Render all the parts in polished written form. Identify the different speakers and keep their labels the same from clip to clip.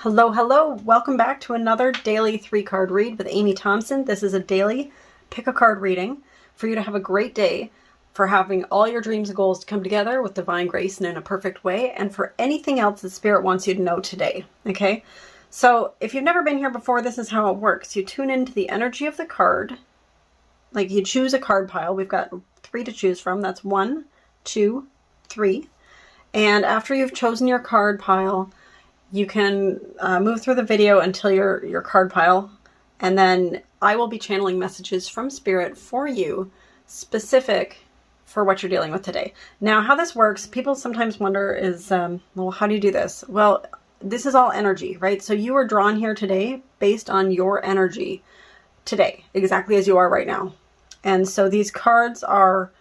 Speaker 1: Hello, hello. Welcome back to another daily 3-card read with Amy Thompson. This is a daily pick a card reading for you to have a great day, for having all your dreams and goals to come together with divine grace and in a perfect way, and for anything else that Spirit wants you to know today. Okay? So if you've never been here before, this is how it works. You tune into the energy of the card. Like, you choose a card pile. We've got 3 to choose from. That's 1, 2, 3. And after you've chosen your card pile, you can move through the video until your card pile, and then I will be channeling messages from Spirit for you, specific for what you're dealing with today. Now, how this works, people sometimes wonder is, well, how do you do this? Well, this is all energy, right? So you are drawn here today based on your energy today, exactly as you are right now. And so these cards are,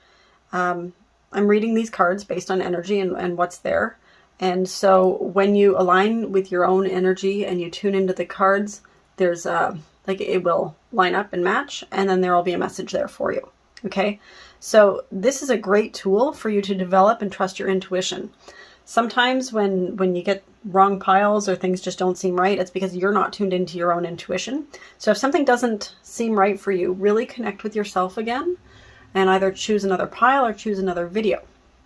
Speaker 1: I'm reading these cards based on energy and what's there. And so when you align with your own energy and you tune into the cards, there's like it will line up and match, and then there will be a message there for you. Okay. So this is a great tool for you to develop and trust your intuition. Sometimes when you get wrong piles or things just don't seem right, it's because you're not tuned into your own intuition. So if something doesn't seem right for you, really connect with yourself again and either choose another pile or choose another video.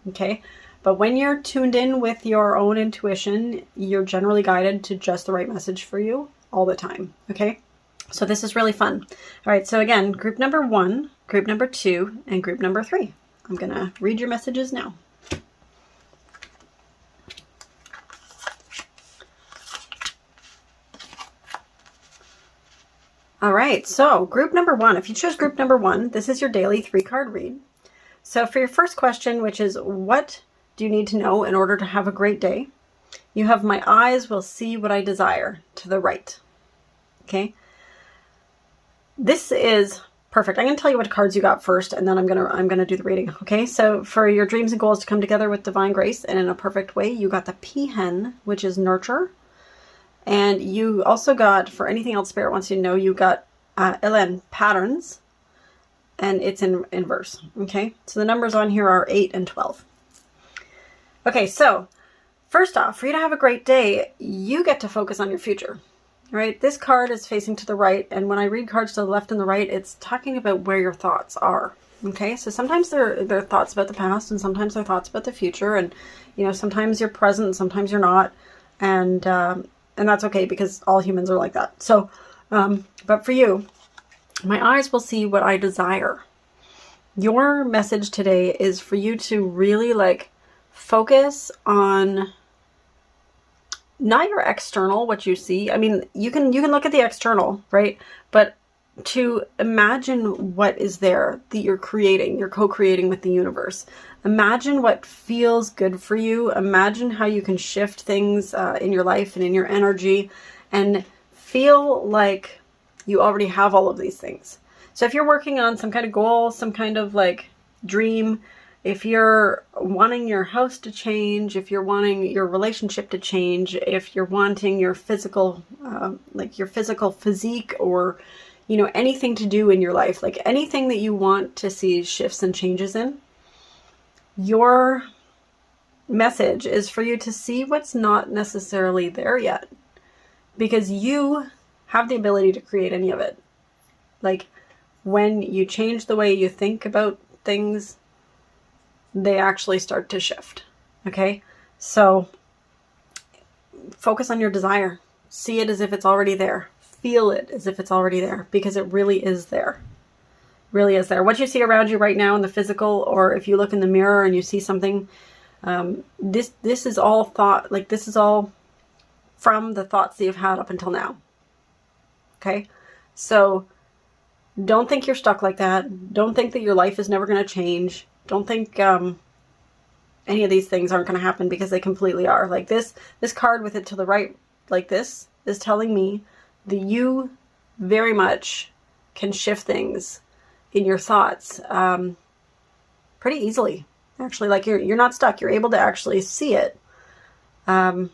Speaker 1: Okay. But when you're tuned in with your own intuition, you're generally guided to just the right message for you all the time. Okay. So this is really fun. All right. So again, group number 1, group number 2, and group number 3. I'm going to read your messages now. All right. So group number 1, if you choose group number 1, this is your daily 3-card read. So for your first question, which is what do you need to know in order to have a great day? You have my eyes will see what I desire to the right. Okay. This is perfect. I'm going to tell you what cards you got first, and then I'm going to do the reading. Okay. So for your dreams and goals to come together with divine grace and in a perfect way, you got the Peahen, which is nurture. And you also got, for anything else Spirit wants you to know, you got Elen, patterns, and it's in verse. Okay. So the numbers on here are 8 and 12. Okay, so first off, for you to have a great day, you get to focus on your future, right? This card is facing to the right, and when I read cards to the left and the right, it's talking about where your thoughts are, okay? So sometimes they're thoughts about the past, and sometimes they're thoughts about the future, and, you know, sometimes you're present, sometimes you're not, and that's okay, because all humans are like that. So, but for you, my eyes will see what I desire. Your message today is for you to really, like, focus on not your external, what you see. I mean, you can look at the external, right? But to imagine what is there that you're creating, you're co-creating with the universe. Imagine what feels good for you. Imagine how you can shift things in your life and in your energy, and feel like you already have all of these things. So if you're working on some kind of goal, some kind of like dream, if you're wanting your house to change, if you're wanting your relationship to change, if you're wanting your physical, like your physical physique, or, you know, anything to do in your life, like anything that you want to see shifts and changes in, your message is for you to see what's not necessarily there yet, because you have the ability to create any of it. Like, when you change the way you think about things, they actually start to shift. Okay. So focus on your desire. See it as if it's already there. Feel it as if it's already there, because it really is there. Really is there. What you see around you right now in the physical, or if you look in the mirror and you see something, this is all thought. Like, this is all from the thoughts that you've had up until now. Okay. So don't think you're stuck like that. Don't think that your life is never going to change. Don't think any of these things aren't going to happen, because they completely are. Like this card with it to the right, like this, is telling me that you very much can shift things in your thoughts pretty easily. Actually, like you're not stuck. You're able to actually see it. Okay,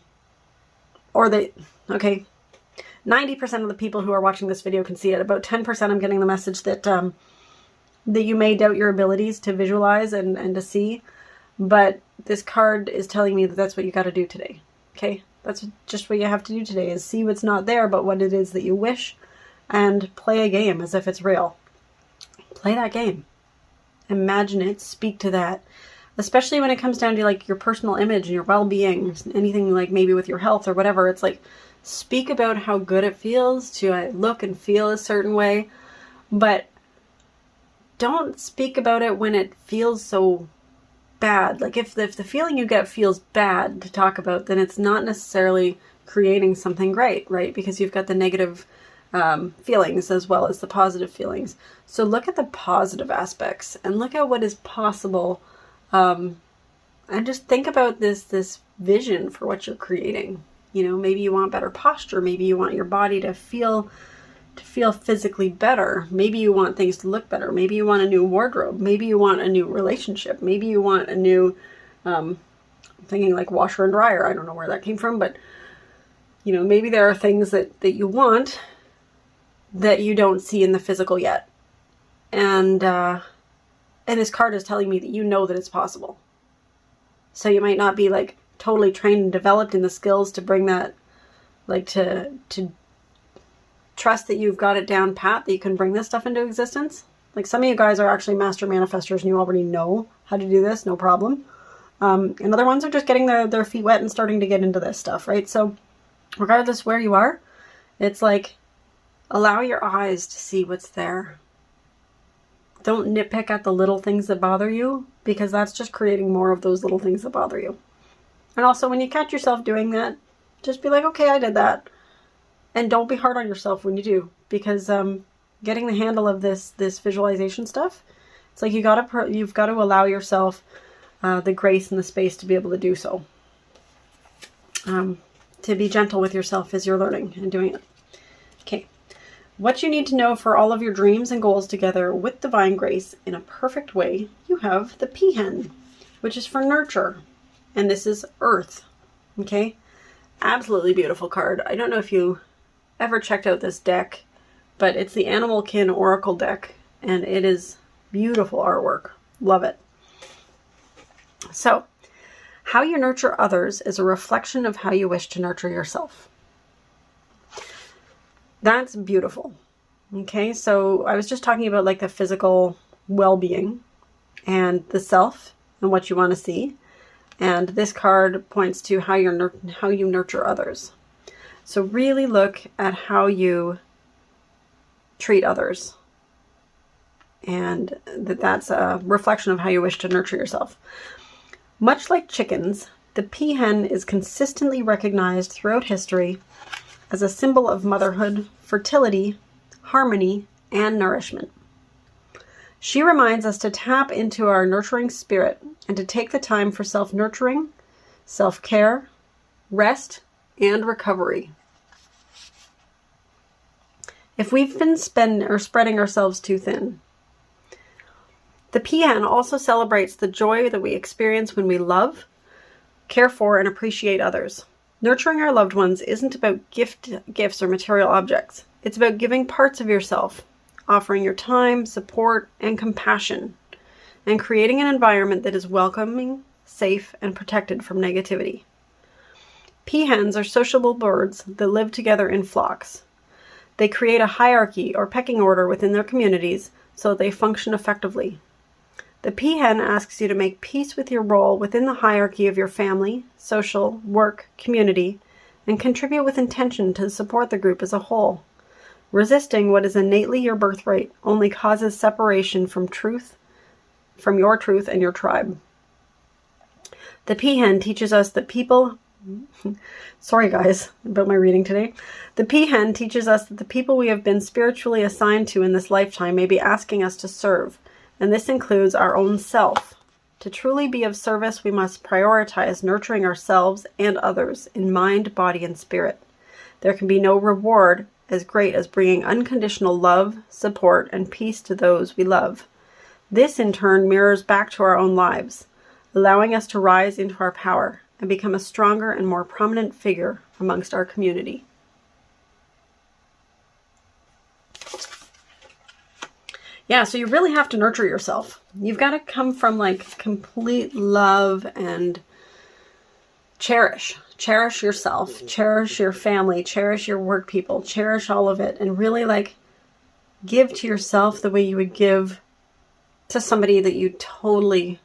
Speaker 1: 90% of the people who are watching this video can see it. About 10% I'm getting the message that that you may doubt your abilities to visualize and to see, but this card is telling me that that's what you got to do today. Okay. That's just what you have to do today, is see what's not there, but what it is that you wish, and play a game as if it's real. Play that game. Imagine it, speak to that. Especially when it comes down to like your personal image and your well-being, anything like maybe with your health or whatever. It's like, speak about how good it feels to look and feel a certain way, but don't speak about it when it feels so bad. Like if the feeling you get feels bad to talk about, then it's not necessarily creating something great, right? Because you've got the negative feelings as well as the positive feelings. So look at the positive aspects and look at what is possible, and just think about this vision for what you're creating. You know, maybe you want better posture, maybe you want your body to feel physically better. Maybe you want things to look better. Maybe you want a new wardrobe. Maybe you want a new relationship. Maybe you want a new, I'm thinking like washer and dryer. I don't know where that came from, but you know, maybe there are things that you want that you don't see in the physical yet. And this card is telling me that you know that it's possible. So you might not be like totally trained and developed in the skills to bring that, like to trust that you've got it down pat, that you can bring this stuff into existence. Like some of you guys are actually master manifestors and you already know how to do this, no problem. And other ones are just getting their feet wet and starting to get into this stuff, right? So regardless where you are, it's like, allow your eyes to see what's there. Don't nitpick at the little things that bother you, because that's just creating more of those little things that bother you. And also when you catch yourself doing that, just be like, okay, I did that. And don't be hard on yourself when you do, because getting the handle of this visualization stuff, it's like you've got to allow yourself the grace and the space to be able to do so. To be gentle with yourself as you're learning and doing it. Okay. What you need to know for all of your dreams and goals together with divine grace in a perfect way, you have the peahen, which is for nurture. And this is earth. Okay. Absolutely beautiful card. I don't know if you ever checked out this deck, but it's the Animalkin Oracle deck, and it is beautiful artwork. Love it. So, how you nurture others is a reflection of how you wish to nurture yourself. That's beautiful. Okay, so I was just talking about like the physical well-being and the self and what you want to see, and this card points to how you nurture others. So really look at how you treat others, and that's a reflection of how you wish to nurture yourself. Much like chickens, the peahen is consistently recognized throughout history as a symbol of motherhood, fertility, harmony, and nourishment. She reminds us to tap into our nurturing spirit and to take the time for self-nurturing, self-care, rest, and recovery. If we've been spreading ourselves too thin. The peahen also celebrates the joy that we experience when we love, care for, and appreciate others. Nurturing our loved ones isn't about gifts or material objects. It's about giving parts of yourself, offering your time, support, and compassion, and creating an environment that is welcoming, safe, and protected from negativity. Peahens are sociable birds that live together in flocks. They create a hierarchy or pecking order within their communities so that they function effectively. The peahen asks you to make peace with your role within the hierarchy of your family, social, work, community, and contribute with intention to support the group as a whole. Resisting what is innately your birthright only causes separation from your truth and your tribe. The peahen teaches us that people... Sorry guys about my reading today. The peahen teaches us that the people we have been spiritually assigned to in this lifetime may be asking us to serve, and this includes our own self. To truly be of service, we must prioritize nurturing ourselves and others in mind, body, and spirit. There can be no reward as great as bringing unconditional love, support, and peace to those we love. This, in turn, mirrors back to our own lives, allowing us to rise into our power and become a stronger and more prominent figure amongst our community. Yeah, so you really have to nurture yourself. You've got to come from like complete love and cherish yourself, cherish your family, cherish your work people, cherish all of it, and really like give to yourself the way you would give to somebody that you totally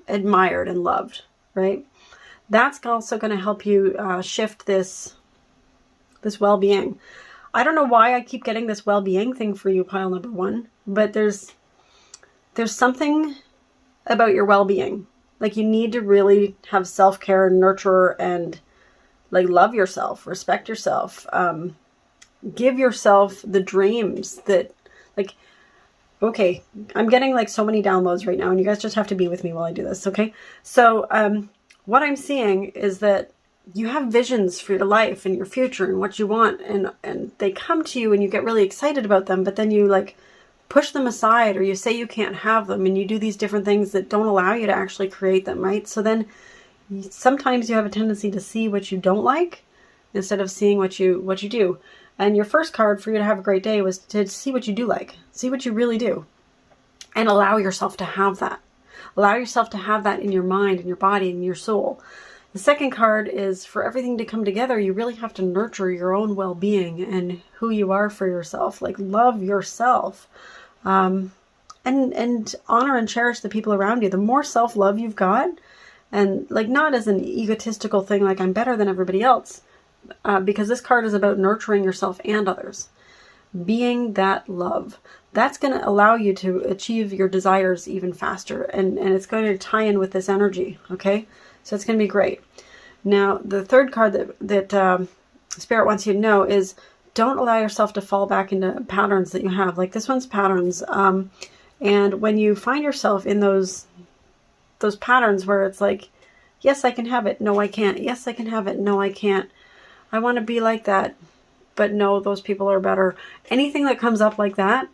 Speaker 1: admired and loved, right? That's also going to help you shift this well-being. I don't know why I keep getting this well-being thing for you, pile number 1, but there's something about your well-being. Like, you need to really have self-care and nurture and like love yourself, respect yourself, give yourself the dreams that, like, okay, I'm getting like so many downloads right now, and you guys just have to be with me while I do this, okay? So what I'm seeing is that you have visions for your life and your future and what you want, and they come to you and you get really excited about them, but then you like push them aside, or you say you can't have them, and you do these different things that don't allow you to actually create them, right? So then sometimes you have a tendency to see what you don't like instead of seeing what you do. And your first card for you to have a great day was to see what you do like, see what you really do, and allow yourself to have that. Allow yourself to have that in your mind, in your body, in your soul. The second card is for everything to come together. You really have to nurture your own well-being and who you are for yourself. Like, love yourself, and honor and cherish the people around you. The more self-love you've got, and like not as an egotistical thing, like I'm better than everybody else, because this card is about nurturing yourself and others. Being that love. That's going to allow you to achieve your desires even faster. And it's going to tie in with this energy. Okay. So it's going to be great. Now, the third card that Spirit wants you to know is don't allow yourself to fall back into patterns that you have. Like this one's patterns. And when you find yourself in those patterns where it's like, yes, I can have it. No, I can't. Yes, I can have it. No, I can't. I want to be like that. But no, those people are better. Anything that comes up like that,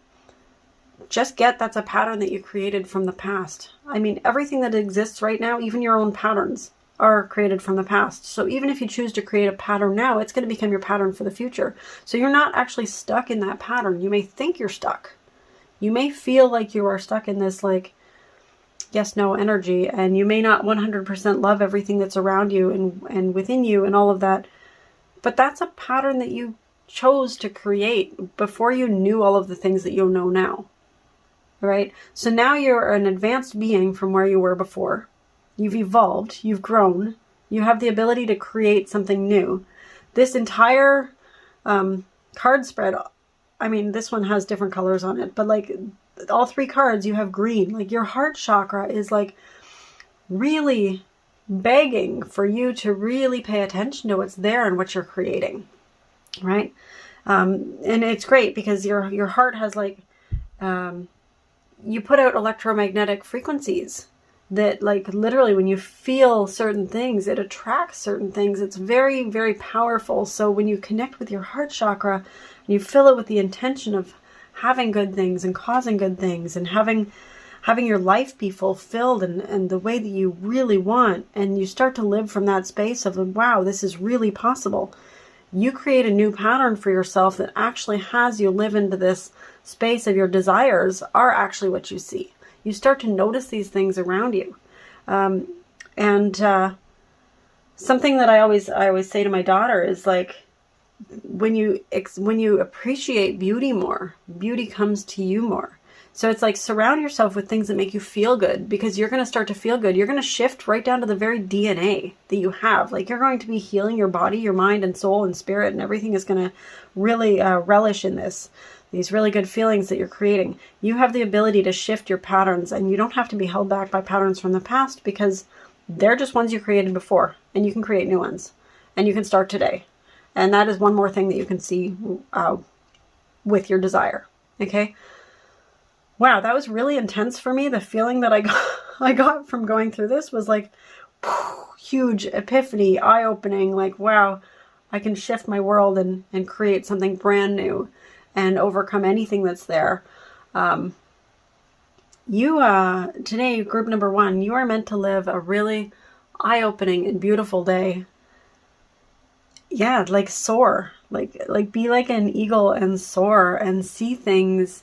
Speaker 1: just get that's a pattern that you created from the past. I mean, everything that exists right now, even your own patterns, are created from the past. So even if you choose to create a pattern now, it's going to become your pattern for the future. So you're not actually stuck in that pattern. You may think you're stuck. You may feel like you are stuck in this like yes, no energy, and you may not 100% love everything that's around you and within you and all of that. But that's a pattern that you chose to create before you knew all of the things that you know now. Right? So now you're an advanced being from where you were before. You've evolved, you've grown, you have the ability to create something new. This entire card spread, I mean, this one has different colors on it, but like all 3 cards, you have green. Like your heart chakra is like really begging for you to really pay attention to what's there and what you're creating. Right? And it's great because your heart has like, you put out electromagnetic frequencies that like literally when you feel certain things, it attracts certain things. It's very, very powerful. So when you connect with your heart chakra and you fill it with the intention of having good things and causing good things and having your life be fulfilled and the way that you really want, and you start to live from that space of, wow, this is really possible. You create a new pattern for yourself that actually has you live into this space of your desires are actually what you see. You start to notice these things around you. And something that I always say to my daughter is like, when you appreciate beauty more, beauty comes to you more. So it's like surround yourself with things that make you feel good, because you're going to start to feel good. You're going to shift right down to the very DNA that you have. Like you're going to be healing your body, your mind and soul and spirit, and everything is going to really relish in these really good feelings that you're creating. You have the ability to shift your patterns, and you don't have to be held back by patterns from the past, because they're just ones you created before, and you can create new ones, and you can start today. And that is one more thing that you can see with your desire. Okay. Wow, that was really intense for me. The feeling that I got from going through this was like huge epiphany, eye-opening, like, wow, I can shift my world and create something brand new and overcome anything that's there. Today, group number 1, you are meant to live a really eye-opening and beautiful day. Yeah, like soar, like be like an eagle and soar and see things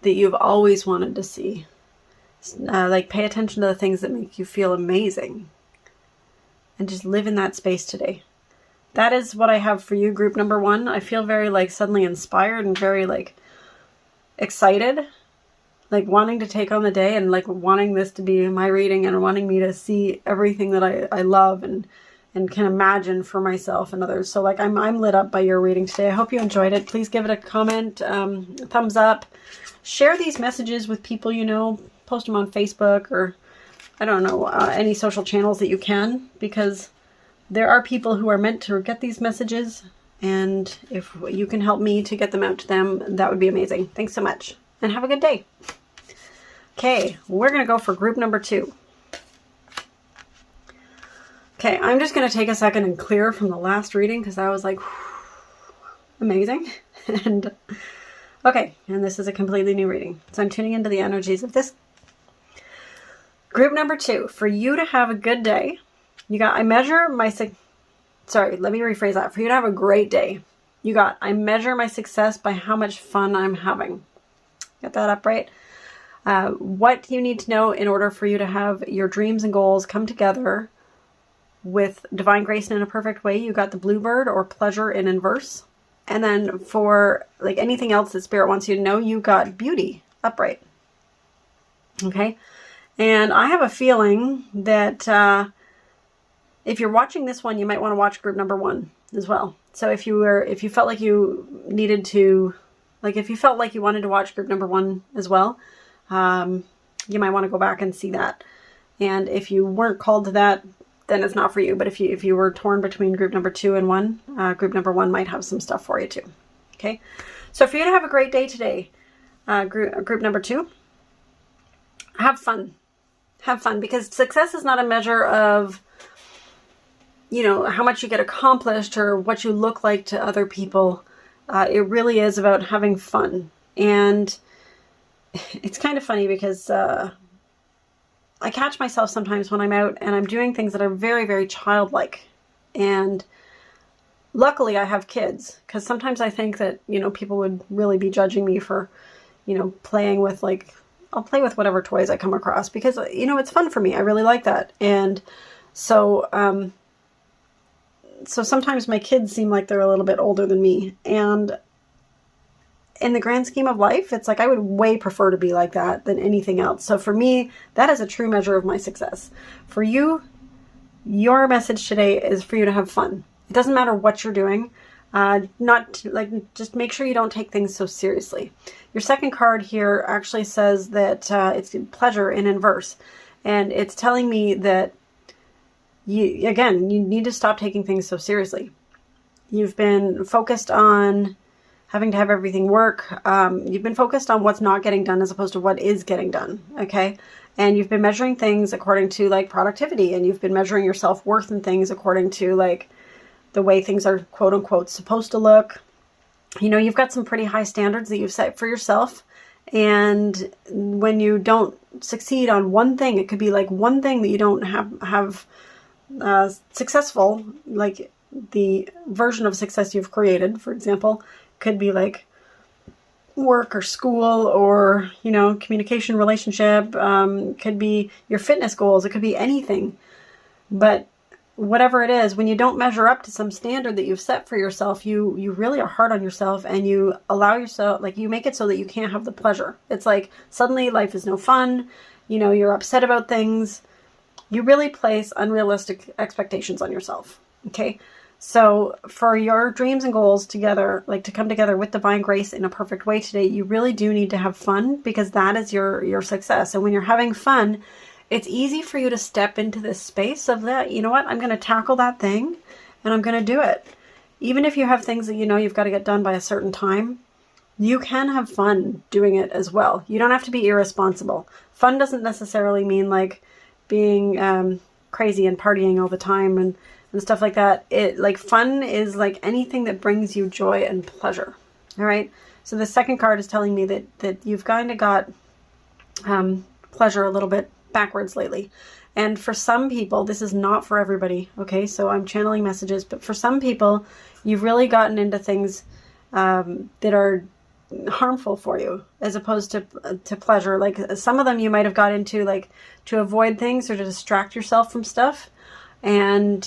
Speaker 1: that you've always wanted to see. Like pay attention to the things that make you feel amazing. and just live in that space today. That is what I have for you, group number 1. I feel very like suddenly inspired and very like excited, like wanting to take on the day and like wanting this to be my reading and wanting me to see everything that I love and can imagine for myself and others. So like I'm lit up by your reading today. I hope you enjoyed it. Please give it a comment, a thumbs up. Share these messages with people you know. Post them on Facebook or I don't know, any social channels that you can, because there are people who are meant to get these messages, and if you can help me to get them out to them, that would be amazing. Thanks so much and have a good day. Okay, we're going to go for group number 2. Okay, I'm just going to take a second and clear from the last reading because I was like, amazing. And okay, and this is a completely new reading. So I'm tuning into the energies of this. Group number 2, for you to have a good day, I measure my, sorry, let me rephrase that. For you to have a great day, I measure my success by how much fun I'm having. Got that up right? What you need to know in order for you to have your dreams and goals come together with divine grace and in a perfect way, you got the bluebird or pleasure in inverse. And then for like anything else that Spirit wants you to know, you got beauty upright. Okay. And I have a feeling that if you're watching this one, you might want to watch group number 1 as well. So if you felt like you needed to, like if you felt like you wanted to watch group number 1 as well, you might want to go back and see that. And if you weren't called to that, then it's not for you. But if you were torn between group number 2 and 1, group number 1 might have some stuff for you too. Okay. So for you to have a great day today, group number 2, have fun. Have fun, because success is not a measure of, you know, how much you get accomplished or what you look like to other people. It really is about having fun. And it's kind of funny because I catch myself sometimes when I'm out and I'm doing things that are very, very childlike. And luckily I have kids, because sometimes I think that, you know, people would really be judging me for, you know, playing with like, I'll play with whatever toys I come across because, you know, it's fun for me. I really like that. And so, so sometimes my kids seem like they're a little bit older than me. And in the grand scheme of life, it's like I would way prefer to be like that than anything else. So for me, that is a true measure of my success. For you, your message today is for you to have fun. It doesn't matter what you're doing. Just make sure you don't take things so seriously. Your second card here actually says that it's pleasure in inverse. And it's telling me that you need to stop taking things so seriously. You've been focused on having to have everything work. You've been focused on what's not getting done as opposed to what is getting done. Okay. And you've been measuring things according to like productivity, and you've been measuring your self-worth and things according to like the way things are quote unquote supposed to look. You know, you've got some pretty high standards that you've set for yourself. And when you don't succeed on one thing, it could be like one thing that you don't have successful, like the version of success you've created, for example, could be like work or school or, you know, communication, relationship, could be your fitness goals. It could be anything. But whatever it is, when you don't measure up to some standard that you've set for yourself, you really are hard on yourself, and you allow yourself, like you make it so that you can't have the pleasure. It's like suddenly life is no fun. You know, you're upset about things. You really place unrealistic expectations on yourself. Okay. So for your dreams and goals together, like to come together with divine grace in a perfect way today, you really do need to have fun, because that is your success. And when you're having fun, it's easy for you to step into this space of that, you know what, I'm going to tackle that thing and I'm going to do it. Even if you have things that you know you've got to get done by a certain time, you can have fun doing it as well. You don't have to be irresponsible. Fun doesn't necessarily mean like being crazy and partying all the time and stuff like that. It like fun is like anything that brings you joy and pleasure. All right. So the second card is telling me that you've kind of got pleasure a little bit backwards lately. And for some people, this is not for everybody. Okay. So I'm channeling messages, but for some people, you've really gotten into things that are harmful for you as opposed to pleasure. Like some of them you might have got into like to avoid things or to distract yourself from stuff. And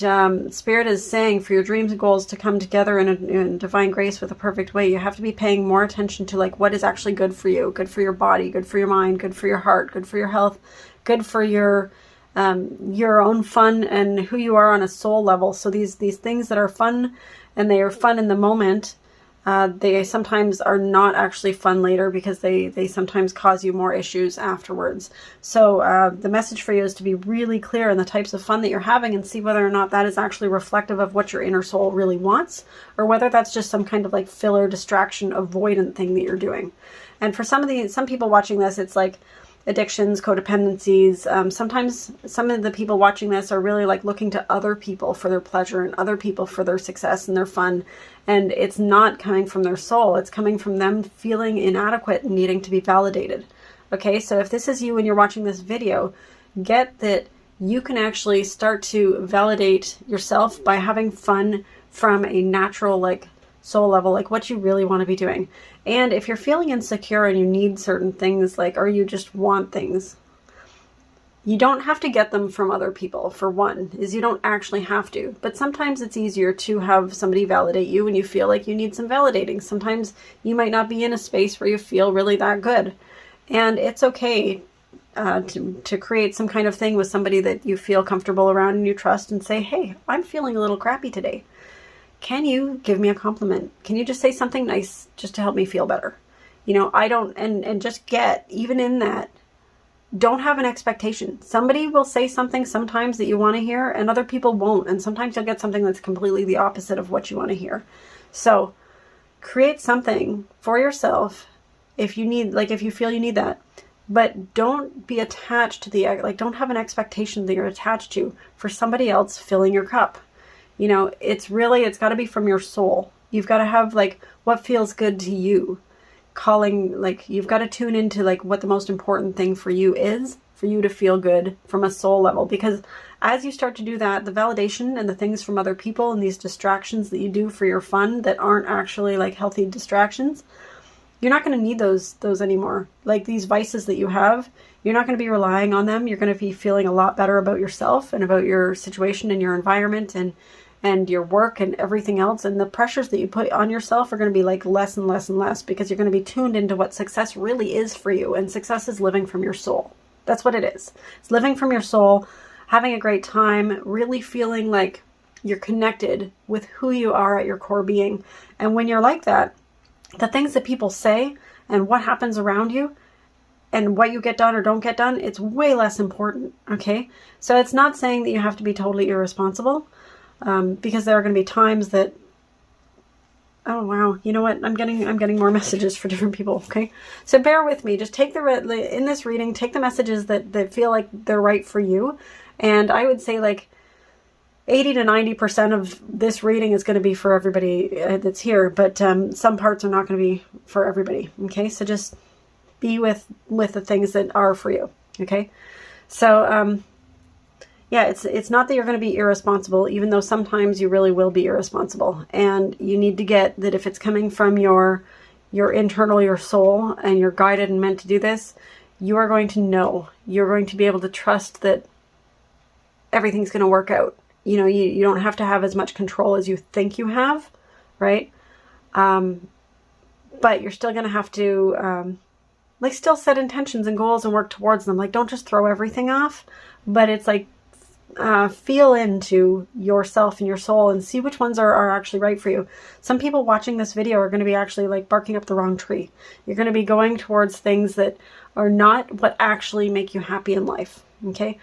Speaker 1: Spirit is saying for your dreams and goals to come together in divine grace with a perfect way, you have to be paying more attention to like what is actually good for you, good for your body, good for your mind, good for your heart, good for your health, good for your own fun and who you are on a soul level. So these things that are fun, and they are fun in the moment, they sometimes are not actually fun later, because they sometimes cause you more issues afterwards. So the message for you is to be really clear on the types of fun that you're having, and see whether or not that is actually reflective of what your inner soul really wants, or whether that's just some kind of like filler, distraction, avoidant thing that you're doing. And for some people watching this, it's like addictions, codependencies. Sometimes some of the people watching this are really like looking to other people for their pleasure and other people for their success and their fun. And it's not coming from their soul. It's coming from them feeling inadequate and needing to be validated. Okay, so if this is you and you're watching this video, get that you can actually start to validate yourself by having fun from a natural, like, soul level, like what you really want to be doing. And if you're feeling insecure and you need certain things, like, or you just want things, you don't have to get them from other people. For one, is you don't actually have to, but sometimes it's easier to have somebody validate you when you feel like you need some validating. Sometimes you might not be in a space where you feel really that good, and it's okay to create some kind of thing with somebody that you feel comfortable around and you trust, and say, hey, I'm feeling a little crappy today. Can you give me a compliment? Can you just say something nice just to help me feel better? You know, I don't, and just get, even in that, don't have an expectation. Somebody will say something sometimes that you want to hear, and other people won't. And sometimes you'll get something that's completely the opposite of what you want to hear. So create something for yourself if you need, like, if you feel you need that. But don't be attached to the, like, don't have an expectation that you're attached to for somebody else filling your cup. You know, it's got to be from your soul. You've got to have, like, what feels good to you. You've got to tune into, like, what the most important thing for you is, for you to feel good from a soul level. Because as you start to do that, the validation and the things from other people and these distractions that you do for your fun that aren't actually, like, healthy distractions, you're not going to need those anymore. Like, these vices that you have, you're not going to be relying on them. You're going to be feeling a lot better about yourself and about your situation and your environment and your work and everything else. And the pressures that you put on yourself are going to be, like, less and less and less, because you're going to be tuned into what success really is for you. And success is living from your soul. That's what it is. It's living from your soul, having a great time, really feeling like you're connected with who you are at your core being. And when you're like that, the things that people say and what happens around you and what you get done or don't get done, it's way less important. Okay. So it's not saying that you have to be totally irresponsible. Because there are going to be times that, oh wow, you know what? I'm getting more messages for different people. Okay, so bear with me. Just take in this reading, take the messages that feel like they're right for you, and I would say like 80 to 90% of this reading is going to be for everybody that's here, but some parts are not going to be for everybody. Okay, so just be with the things that are for you. Okay, so yeah, it's not that you're going to be irresponsible, even though sometimes you really will be irresponsible. And you need to get that if it's coming from your internal, your soul, and you're guided and meant to do this, you are going to know. You're going to be able to trust that everything's going to work out. You know, you don't have to have as much control as you think you have, right? But you're still going to have to, like, still set intentions and goals and work towards them. Like, don't just throw everything off, but it's like, feel into yourself and your soul and see which ones are actually right for you. Some people watching this video are going to be actually, like, barking up the wrong tree. You're going to be going towards things that are not what actually make you happy in life. Okay.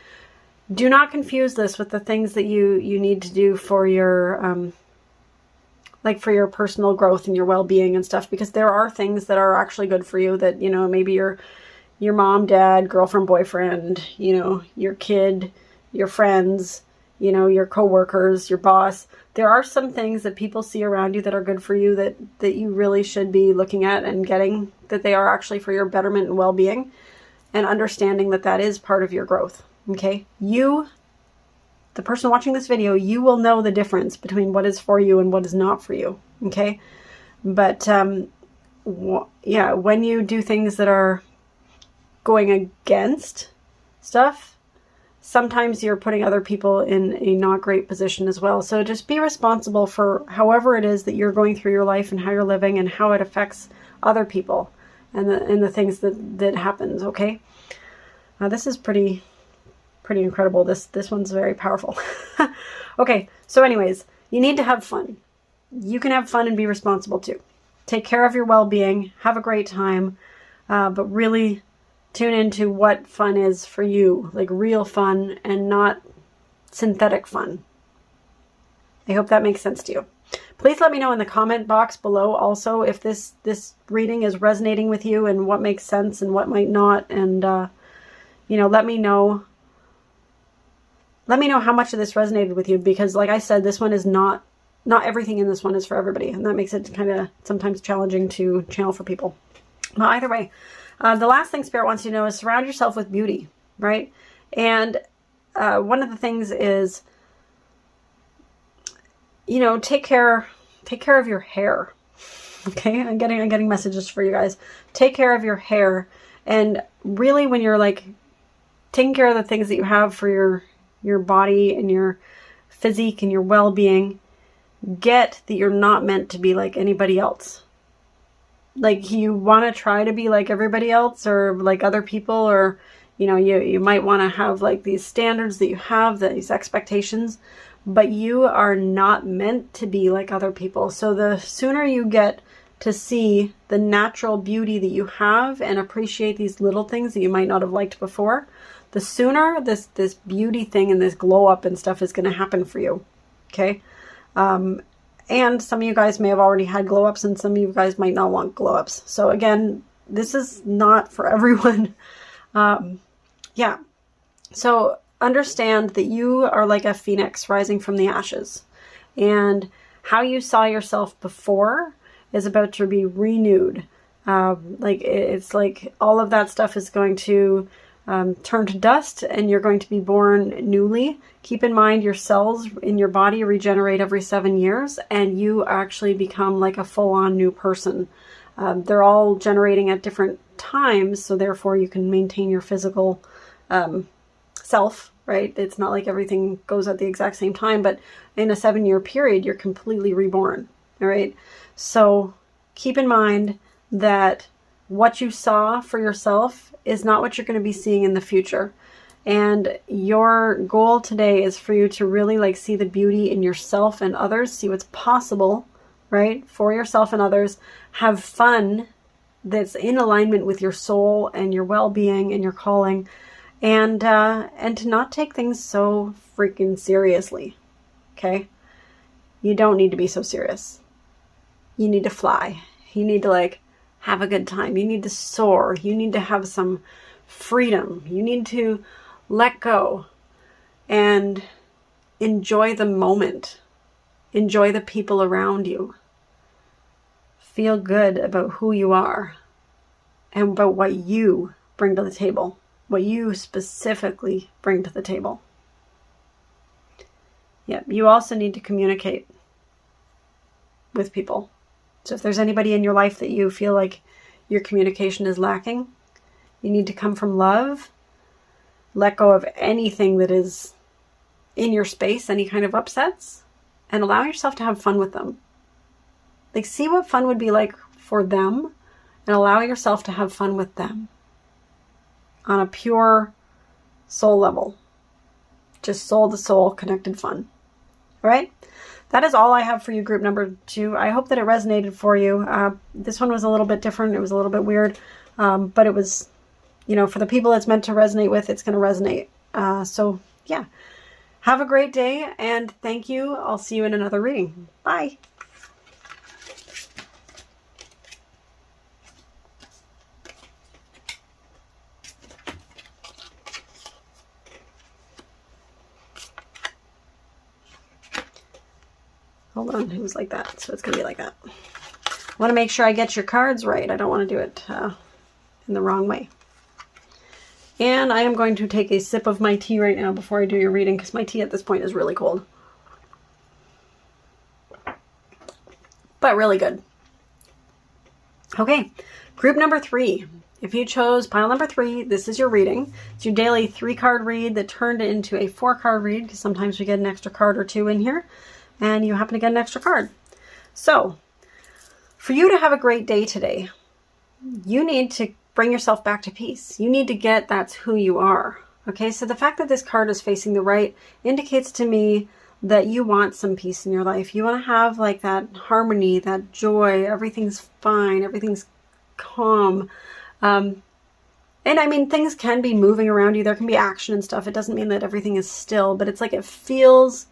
Speaker 1: Do not confuse this with the things that you need to do for your, like, for your personal growth and your well-being and stuff, because there are things that are actually good for you that, you know, maybe your mom, dad, girlfriend, boyfriend, you know, your kid, your friends, you know, your coworkers, your boss. There are some things that people see around you that are good for you that you really should be looking at and getting, that they are actually for your betterment and well-being, and understanding that that is part of your growth. Okay. You, the person watching this video, you will know the difference between what is for you and what is not for you. Okay. But, yeah, when you do things that are going against stuff, sometimes you're putting other people in a not great position as well. So just be responsible for however it is that you're going through your life and how you're living and how it affects other people and the things that happens, okay? This is pretty incredible. This one's very powerful. Okay, so anyways, you need to have fun. You can have fun and be responsible too. Take care of your well-being, have a great time, but really tune into what fun is for you, like real fun and not synthetic fun. I hope that makes sense to you. Please let me know in the comment box below also if this reading is resonating with you and what makes sense and what might not. And, you know, let me know how much of this resonated with you, because like I said, this one is not everything in this one is for everybody. And that makes it kind of sometimes challenging to channel for people. But either way, the last thing Spirit wants you to know is surround yourself with beauty, right? And one of the things is, you know, take care of your hair. Okay, I'm getting messages for you guys. Take care of your hair, and really, when you're like taking care of the things that you have for your body and your physique and your well-being, get that you're not meant to be like anybody else. Like, you want to try to be like everybody else or like other people, or, you know, you might want to have like these standards that you have, these expectations, but you are not meant to be like other people. So the sooner you get to see the natural beauty that you have and appreciate these little things that you might not have liked before, the sooner this beauty thing and this glow up and stuff is going to happen for you. Okay. And some of you guys may have already had glow ups, and some of you guys might not want glow ups. So again, this is not for everyone. Yeah. So understand that you are like a phoenix rising from the ashes, and how you saw yourself before is about to be renewed. Like it's like all of that stuff is going to turn to dust, and you're going to be born newly. Keep in mind, your cells in your body regenerate every 7 years, and you actually become like a full-on new person. They're all generating at different times, so therefore you can maintain your physical self, right? It's not like everything goes at the exact same time, but in a 7-year period, you're completely reborn, all right? So keep in mind that what you saw for yourself is not what you're going to be seeing in the future. And your goal today is for you to really like see the beauty in yourself and others, see what's possible, right? For yourself and others. Have fun that's in alignment with your soul and your well-being and your calling, and to not take things so freaking seriously. Okay? You don't need to be so serious. You need to fly. You need to like have a good time. You need to soar. You need to have some freedom. You need to let go and enjoy the moment. Enjoy the people around you. Feel good about who you are and about what you bring to the table, what you specifically bring to the table. Yeah, you also need to communicate with people. So if there's anybody in your life that you feel like your communication is lacking, you need to come from love, let go of anything that is in your space, any kind of upsets, and allow yourself to have fun with them. Like, see what fun would be like for them, and allow yourself to have fun with them on a pure soul level. Just soul to soul connected fun. All right? That is all I have for you, group number 2. I hope that it resonated for you. This one was a little bit different. It was a little bit weird. But it was, you know, for the people it's meant to resonate with, it's going to resonate. So, yeah. Have a great day, and thank you. I'll see you in another reading. Bye. Hold on, it was like that, so it's going to be like that. I want to make sure I get your cards right. I don't want to do it in the wrong way. And I am going to take a sip of my tea right now before I do your reading, because my tea at this point is really cold. But really good. Okay, group number 3. if you chose pile number 3, this is your reading. It's your daily 3-card read that turned into a 4-card read, because sometimes we get an extra card or 2 in here, and you happen to get an extra card. So, for you to have a great day today, you need to bring yourself back to peace. You need to get that's who you are. Okay, so the fact that this card is facing the right indicates to me that you want some peace in your life. You want to have like that harmony, that joy, everything's fine, everything's calm. And I mean, things can be moving around you. There can be action and stuff. It doesn't mean that everything is still, but it's like it feels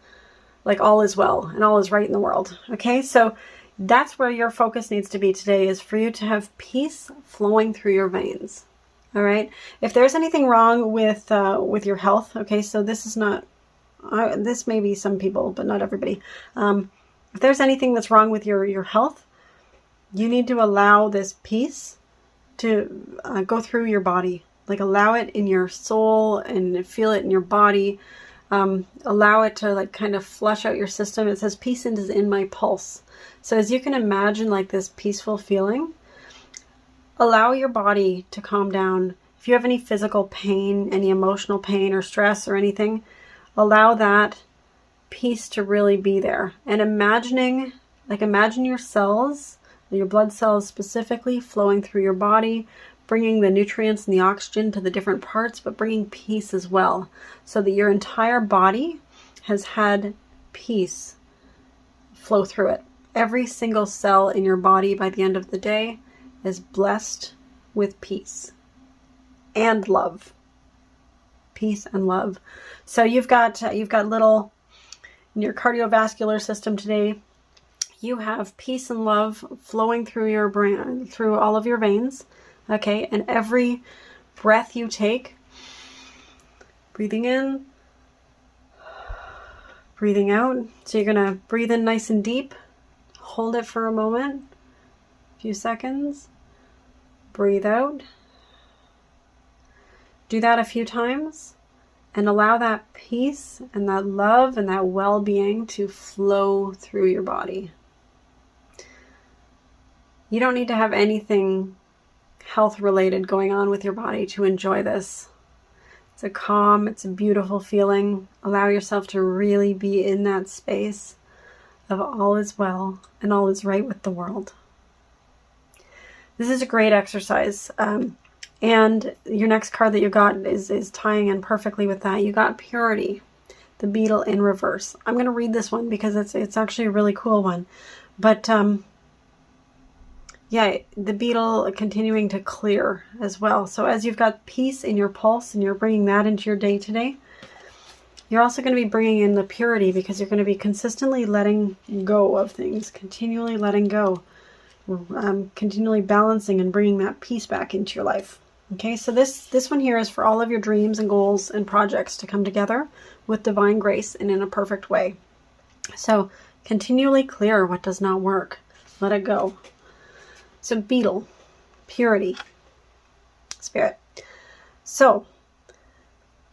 Speaker 1: like all is well and all is right in the world. Okay, so that's where your focus needs to be today, is for you to have peace flowing through your veins. All right. If there's anything wrong with your health, okay, so this is not, this may be some people, but not everybody. If there's anything that's wrong with your health, you need to allow this peace to go through your body. Like allow it in your soul and feel it in your body. Allow it to like kind of flush out your system. It says peace is in my pulse. So as you can imagine, like this peaceful feeling, allow your body to calm down. If you have any physical pain, any emotional pain or stress or anything, allow that peace to really be there. And imagine your cells, your blood cells specifically, flowing through your body, bringing the nutrients and the oxygen to the different parts, but bringing peace as well, so that your entire body has had peace flow through it. Every single cell in your body by the end of the day is blessed with peace and love. Peace and love. So you've got little, in your cardiovascular system today, you have peace and love flowing through your brain, through all of your veins. Okay, and every breath you take, breathing in, breathing out. So you're going to breathe in nice and deep, hold it for a moment, a few seconds, breathe out. Do that a few times and allow that peace and that love and that well-being to flow through your body. You don't need to have anything health related going on with your body to enjoy this. It's a calm, it's a beautiful feeling. Allow yourself to really be in that space of all is well and all is right with the world. This is a great exercise. And your next card that you got is tying in perfectly with that. You got Purity, the beetle in reverse. I'm going to read this one because it's actually a really cool one. But yeah, the beetle continuing to clear as well. So as you've got peace in your pulse and you're bringing that into your day today, you're also going to be bringing in the purity, because you're going to be consistently letting go of things, continually letting go, continually balancing and bringing that peace back into your life. Okay, so this one here is for all of your dreams and goals and projects to come together with divine grace and in a perfect way. So continually clear what does not work. Let it go. So beetle, purity, spirit. So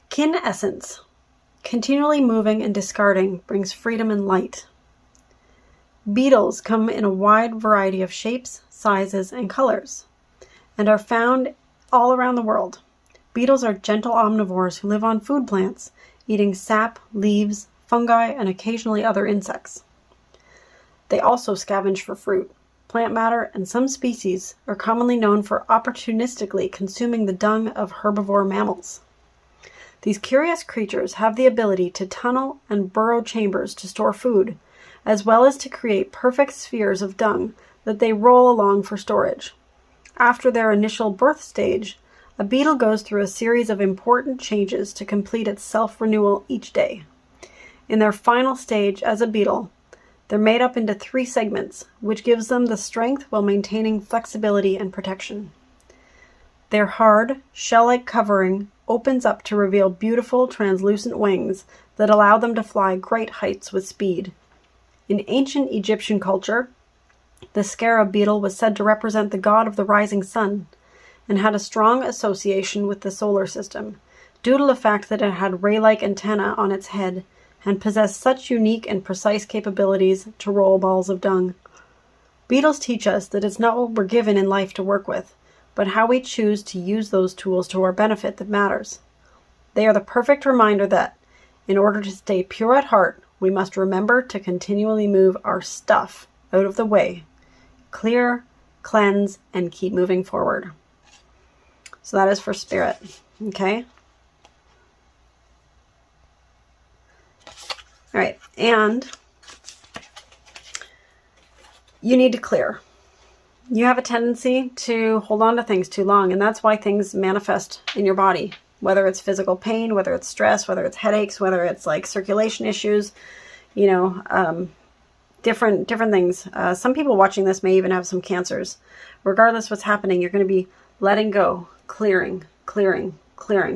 Speaker 1: kin essence, continually moving and discarding brings freedom and light. Beetles come in a wide variety of shapes, sizes, and colors, and are found all around the world. Beetles are gentle omnivores who live on food plants, eating sap, leaves, fungi, and occasionally other insects. They also scavenge for fruit, plant matter, and some species are commonly known for opportunistically consuming the dung of herbivore mammals. These curious creatures have the ability to tunnel and burrow chambers to store food, as well as to create perfect spheres of dung that they roll along for storage. After their initial birth stage, a beetle goes through a series of important changes to complete its self-renewal each day. In their final stage as a beetle, they're made up into 3 segments, which gives them the strength while maintaining flexibility and protection. Their hard, shell-like covering opens up to reveal beautiful, translucent wings that allow them to fly great heights with speed. In ancient Egyptian culture, the scarab beetle was said to represent the god of the rising sun and had a strong association with the solar system, due to the fact that it had ray-like antennae on its head and possessed such unique and precise capabilities to roll balls of dung. Beetles teach us that it's not what we're given in life to work with, but how we choose to use those tools to our benefit that matters. They are the perfect reminder that, in order to stay pure at heart, we must remember to continually move our stuff out of the way, clear, cleanse, and keep moving forward. So that is for spirit, okay? All right, and you need to clear. You have a tendency to hold on to things too long, and that's why things manifest in your body, whether it's physical pain, whether it's stress, whether it's headaches, whether it's like circulation issues, you know, different things. Some people watching this may even have some cancers. Regardless what's happening, you're going to be letting go, clearing.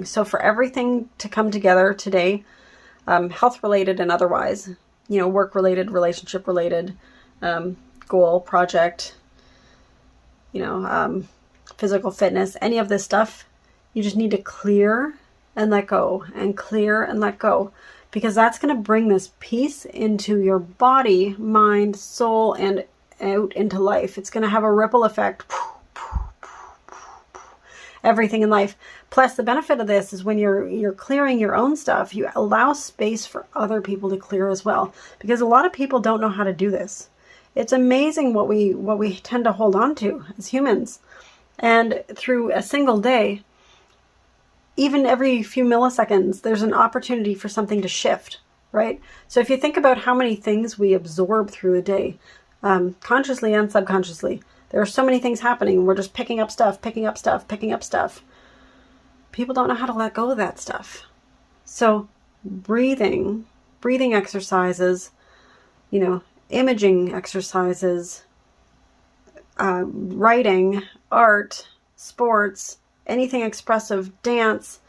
Speaker 1: So for everything to come together today, health related and otherwise, you know, work related, relationship related, goal, project, you know, physical fitness, any of this stuff, you just need to clear and let go, and clear and let go, because that's going to bring this peace into your body, mind, soul, and out into life. It's going to have a ripple effect. Everything in life. Plus, the benefit of this is when you're clearing your own stuff, you allow space for other people to clear as well, because a lot of people don't know how to do this. It's amazing what we tend to hold on to as humans. And through a single day, even every few milliseconds, there's an opportunity for something to shift, right? So if you think about how many things we absorb through a day, consciously and subconsciously, there are so many things happening. We're just picking up stuff. People don't know how to let go of that stuff. So breathing exercises, you know, imaging exercises, writing, art, sports, anything expressive, dance,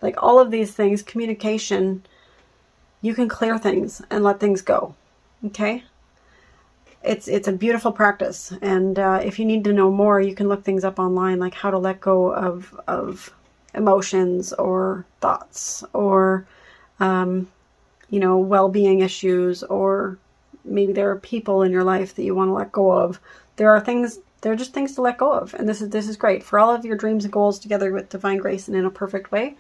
Speaker 1: like all of these things, communication, you can clear things and let things go. Okay? It's a beautiful practice. And if you need to know more, you can look things up online, like how to let go of emotions or thoughts or, you know, well-being issues, or maybe there are people in your life that you want to let go of. There are just things to let go of. And this is great. For all of your dreams and goals together with divine grace and in a perfect way,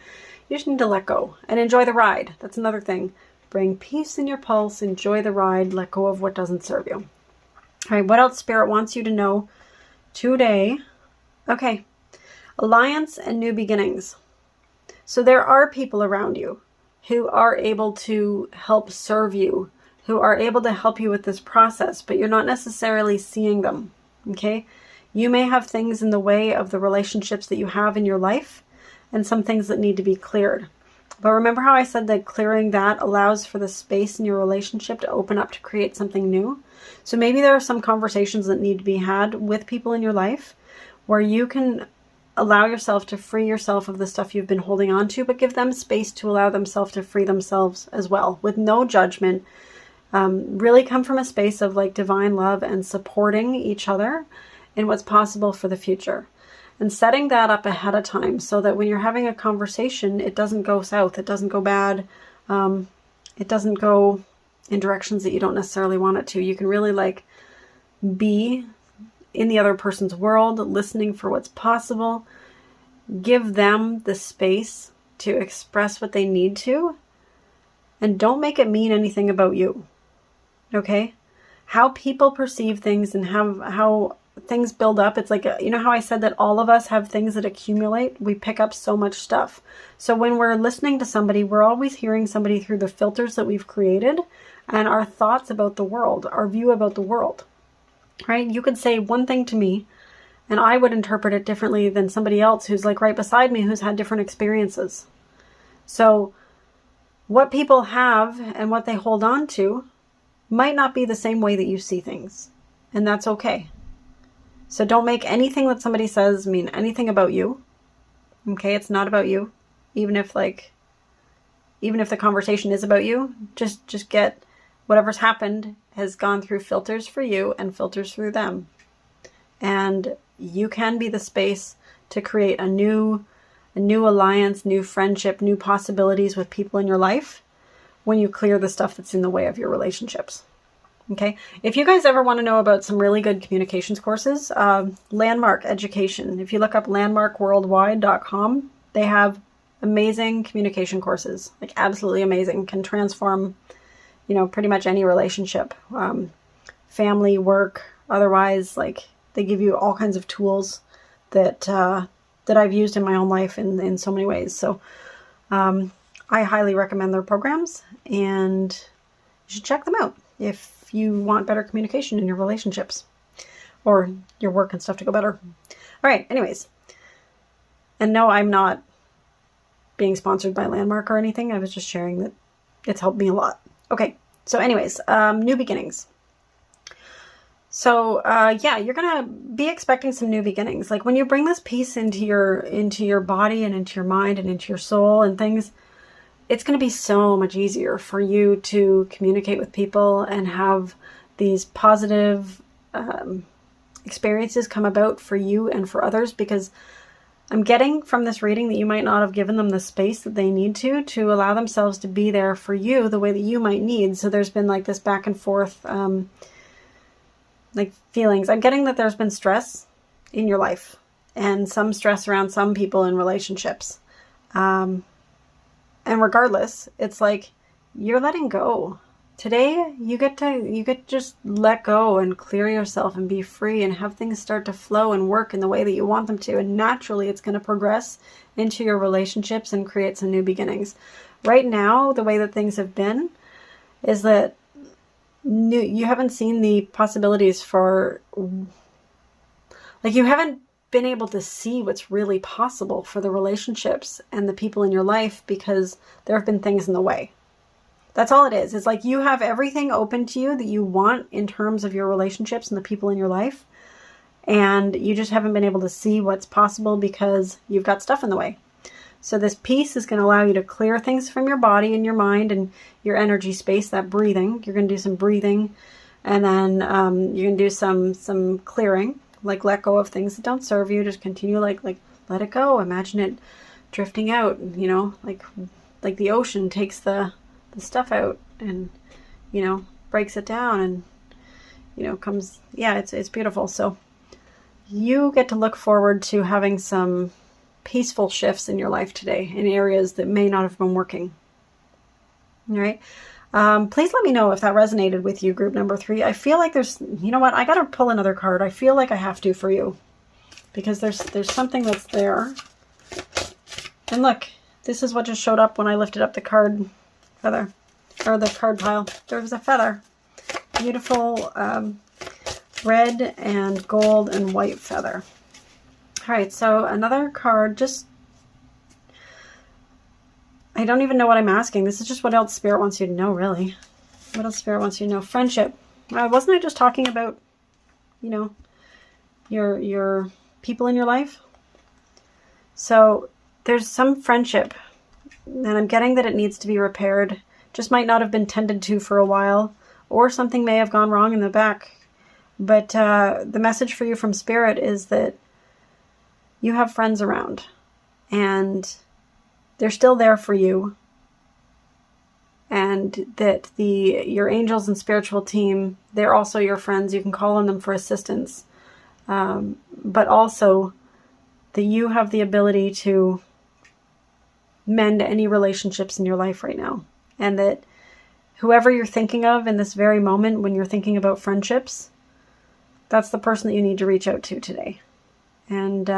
Speaker 1: you just need to let go and enjoy the ride. That's another thing. Bring peace in your pulse, enjoy the ride, let go of what doesn't serve you. All right, what else Spirit wants you to know today? Okay, alliance and new beginnings. So there are people around you who are able to help serve you, who are able to help you with this process, but you're not necessarily seeing them, okay? You may have things in the way of the relationships that you have in your life and some things that need to be cleared. But remember how I said that clearing that allows for the space in your relationship to open up to create something new? So maybe there are some conversations that need to be had with people in your life where you can allow yourself to free yourself of the stuff you've been holding on to, but give them space to allow themselves to free themselves as well, with no judgment. Really come from a space of like divine love and supporting each other in what's possible for the future. And setting that up ahead of time so that when you're having a conversation, it doesn't go south, it doesn't go bad, it doesn't go in directions that you don't necessarily want it to. You can really like be in the other person's world, listening for what's possible, give them the space to express what they need to, and don't make it mean anything about you. Okay? How people perceive things and how things build up. It's like, you know how I said that all of us have things that accumulate? We pick up so much stuff. So when we're listening to somebody, we're always hearing somebody through the filters that we've created and our thoughts about the world, our view about the world, right? You could say one thing to me and I would interpret it differently than somebody else who's like right beside me who's had different experiences. So what people have and what they hold on to might not be the same way that you see things. And that's okay. So don't make anything that somebody says mean anything about you. Okay, it's not about you. Even if the conversation is about you, just get whatever's happened has gone through filters for you and filters through them. And you can be the space to create a new alliance, new friendship, new possibilities with people in your life when you clear the stuff that's in the way of your relationships. Okay, if you guys ever want to know about some really good communications courses, Landmark Education, if you look up landmarkworldwide.com, they have amazing communication courses, like absolutely amazing, can transform, you know, pretty much any relationship, family, work, otherwise. Like, they give you all kinds of tools that that I've used in my own life in so many ways. So I highly recommend their programs, and you should check them out if you want better communication in your relationships or your work and stuff to go better. All right, anyways. And no, I'm not being sponsored by Landmark or anything. I was just sharing that it's helped me a lot. Okay, so anyways, new beginnings. So yeah, you're gonna be expecting some new beginnings. Like, when you bring this peace into your body and into your mind and into your soul and things, it's going to be so much easier for you to communicate with people and have these positive experiences come about for you and for others, because I'm getting from this reading that you might not have given them the space that they need to allow themselves to be there for you the way that you might need. So there's been like this back and forth like feelings. I'm getting that there's been stress in your life and some stress around some people in relationships. And regardless, it's like you're letting go. Today, you get to just let go and clear yourself and be free and have things start to flow and work in the way that you want them to. And naturally, it's going to progress into your relationships and create some new beginnings. Right now, the way that things have been is that you haven't seen the possibilities for, like, you haven't been able to see what's really possible for the relationships and the people in your life because there have been things in the way. That's all it is. It's like you have everything open to you that you want in terms of your relationships and the people in your life, and you just haven't been able to see what's possible because you've got stuff in the way. So this peace is going to allow you to clear things from your body and your mind and your energy space, that breathing. You're going to do some breathing, and then you're going to do some clearing. Like, let go of things that don't serve you. Just continue, like let it go. Imagine it drifting out, you know, like the ocean takes the stuff out and, you know, breaks it down and, you know, comes, yeah, it's beautiful. So you get to look forward to having some peaceful shifts in your life today in areas that may not have been working. All right. Please let me know if that resonated with you, group number 3. I feel like there's, you know what, I got to pull another card. I feel like I have to for you because there's something that's there. And look, this is what just showed up when I lifted up the card feather, or the card pile. There was a feather. Beautiful red and gold and white feather. All right, so another card, just, I don't even know what I'm asking. This is just what else Spirit wants you to know, really. What else Spirit wants you to know? Friendship. Wasn't I just talking about, you know, your people in your life? So there's some friendship, and I'm getting that it needs to be repaired. Just might not have been tended to for a while, or something may have gone wrong in the back. But the message for you from Spirit is that you have friends around, and they're still there for you, and that your angels and spiritual team, they're also your friends. You can call on them for assistance, but also that you have the ability to mend any relationships in your life right now, and that whoever you're thinking of in this very moment when you're thinking about friendships, that's the person that you need to reach out to today, and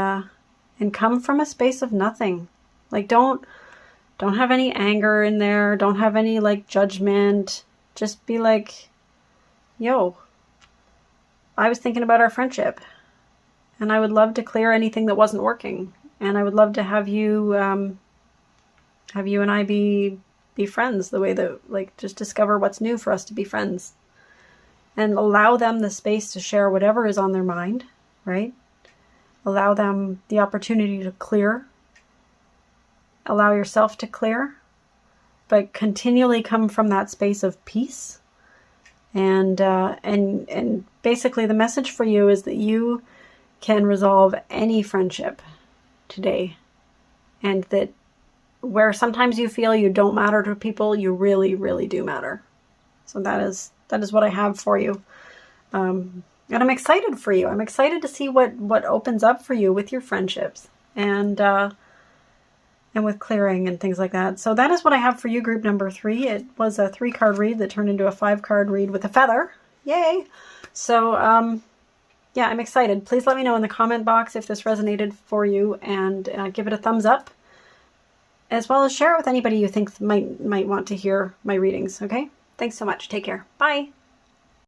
Speaker 1: come from a space of nothing. Like, don't have any anger in there. Don't have any, like, judgment. Just be like, yo, I was thinking about our friendship, and I would love to clear anything that wasn't working. And I would love to have you and I be friends the way that, like, just discover what's new for us to be friends. And allow them the space to share whatever is on their mind, right? Allow them the opportunity to clear. Allow yourself to clear, but continually come from that space of peace. And basically the message for you is that you can resolve any friendship today, and that where sometimes you feel you don't matter to people, you really, really do matter. So that's That is what I have for you. And I'm excited for you. I'm excited to see what opens up for you with your friendships and with clearing and things like that. So that is what I have for you, group number 3. It was a 3-card read that turned into a 5-card read with a feather. Yay! So, yeah, I'm excited. Please let me know in the comment box if this resonated for you, and give it a thumbs up, as well as share it with anybody you think might want to hear my readings, okay? Thanks so much. Take care. Bye!